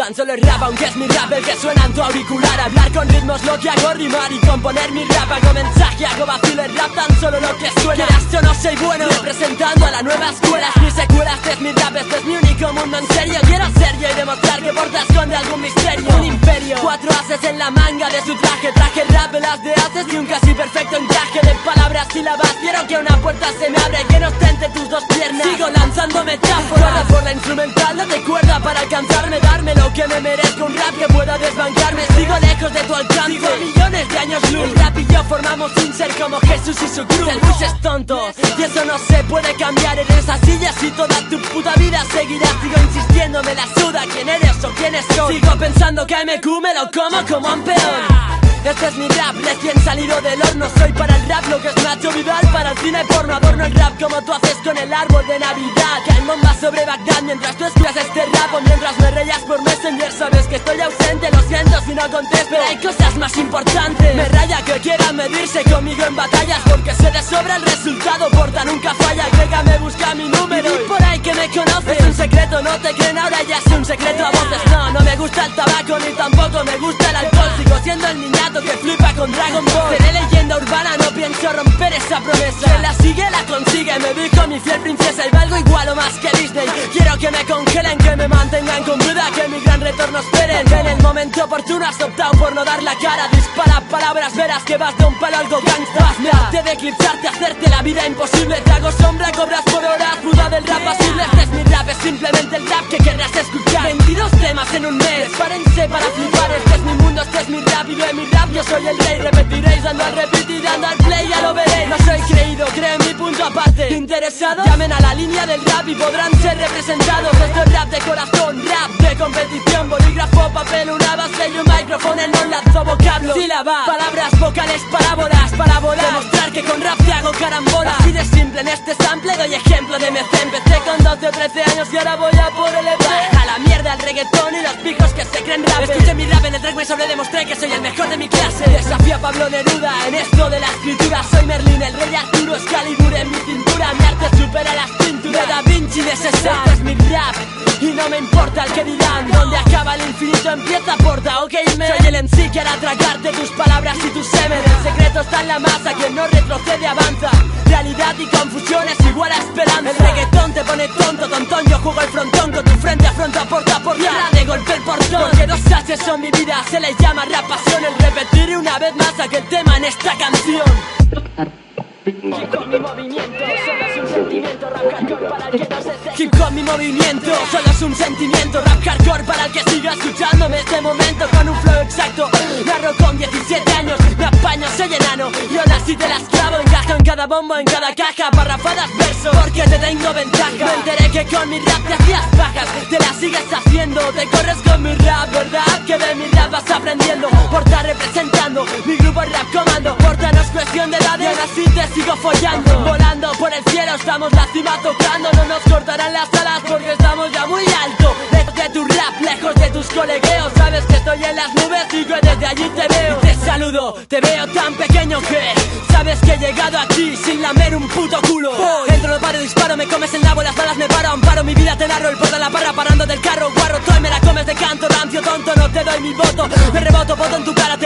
tan solo es rap, aunque es mi rap el que suena en tu auricular. Hablar con ritmos lo que hago, rimar y componer mi rap. Hago mensaje, hago vacilo el rap, tan solo lo que suena. Quieras yo no soy bueno, representando a la nueva escuela. Ni secuelas, este es mi rap, este es mi único mundo en serio. Quiero ser yo y demostrar que por esconde algún misterio. Un imperio, 4 ases en la manga de su traje. Traje rap, velas de haces y un casi perfecto encaje de palabras sílabas. Quiero que una puerta se me abra y que no esté entre tus dos piernas. Sigo lanzando metáforas por la instrumental, no te cuerda para alcanzarme. Darme lo que me merezco, un rap que pueda desbancarme. Sigo lejos de tu alcance, sigo millones de años luz. El rap y yo formamos un ser como Jesús y su cruz. El bus es tonto y eso no se puede cambiar. Eres así y así toda tu puta vida seguirás. Sigo insistiendo, me la suda quién eres o quiénes soy. Sigo pensando que MQ me lo como un peón. Este es mi rap, recién salido del horno. Soy para el rap lo que es Nacho Vidal para el cine porno. Adorno el rap como tú haces con el árbol de Navidad. Caen bombas sobre Bagdad mientras tú escuchas este rap o mientras me rayas por Messenger. Sabes que estoy ausente, lo siento si no contesto, pero hay cosas más importantes. Me raya que quieran medirse conmigo en batallas, porque se les sobra el resultado, porta nunca falla. Agrégame, busca mi número y por ahí que me conoces. Es un secreto, no te creen, ahora ya es un secreto a voces. No me gusta el tabaco ni tampoco me gusta el alcohol. Sigo siendo el niñato que flipa con Dragon Ball. Seré leyenda urbana, no pienso romper esa promesa. Quien la sigue, la consigue, me vi con mi fiel princesa y valgo igual o más que Disney. Quiero que me congelen, que me mantengan con vida, que mi gran retorno esperen. En el momento oportuno has optado por no dar la cara. Dispara palabras veras que vas de un palo algo gangsta. Te de eclipsarte, hacerte la vida imposible. Te hago sombra, cobras por horas, duda del rap pasible. Este es mi rap, es simplemente el rap que querrás escuchar. 22 temas en un mes, párense para flipar. Este es mi mundo, este es mi rap y de mi rap yo soy el rey. Repetiréis dando al repeat y dando al play, ya lo veréis. No soy creído, creo en mi punto aparte. ¿Interesados? Llamen a la línea del rap y podrán ser representados. Esto es rap de corazón, rap de competición. Bolígrafo, papel, una base y un micrófono. No lanzo vocablo, sílabas, palabras, vocales, parábolas para volar. Demostrar que con rap te hago carambola. Así de simple en este sample doy ejemplo de MC. Empecé con 12 o 13 años y ahora voy a por el EP. A la mierda el reggaetón y los pijos que se creen rap. Escuché mi rap en el track, me sobredemostré que soy el mejor de mi clase. Desafío a Pablo Neruda en esto de la escritura. Soy Merlín, el rey Arturo, Excalibur en mi cintura. Mi arte supera las pinturas de Da Vinci de César. Este es mi rap y no me importa el que dirán. Donde acaba el infinito empieza porta, ok man. Soy el MC que hará tragarte tus palabras y tus semen. El secreto está en la masa, quien no retrocede avanza. Realidad y confusión es igual a esperanza. El reggaetón te pone tonto, tontón. Yo juego el frontón con tu frente afronta porta a porta. De golpe el portón, porque 2 haces son mi vida. Se les llama rap pasión. El repetir una vez más aquel tema en esta canción. Hip hop mi movimiento, solo es un sentimiento. Rap hardcore para el que no se seque. Hip hop mi movimiento, solo es un sentimiento. Rap hardcore para el que siga escuchándome este momento con un flow exacto. Narro con 17 años, me apaño, soy enano y aún así te las clavo. Encajo en cada bombo, en cada caja, parrafadas versos, porque te tengo ventaja. Me enteré que con mi rap te hacías bajas, te las sigues haciendo. Te corres con mi rap, ¿verdad? Que de mi rap vas aprendiendo. Porta representando, mi grupo es Rap Comando. Porta no es cuestión de edad y aún así te sigo follando. Volando por el cielo, estamos la cima tocando. No nos cortarán las alas porque estamos ya muy alto. Lejos de tu rap, lejos de tus colegueos. Sabes que estoy en las nubes y que desde allí te veo. Te saludo, te veo tan pequeño que sabes que he llegado aquí sin lamer un puto culo. Entro, no paro, disparo, me comes el nabo, las balas me paro. Amparo mi vida, te narro el porta de la parra, parando del carro. Guarro, tú me la comes de canto, rancio, tonto, no te doy mi voto. Me reboto, voto en tu cara,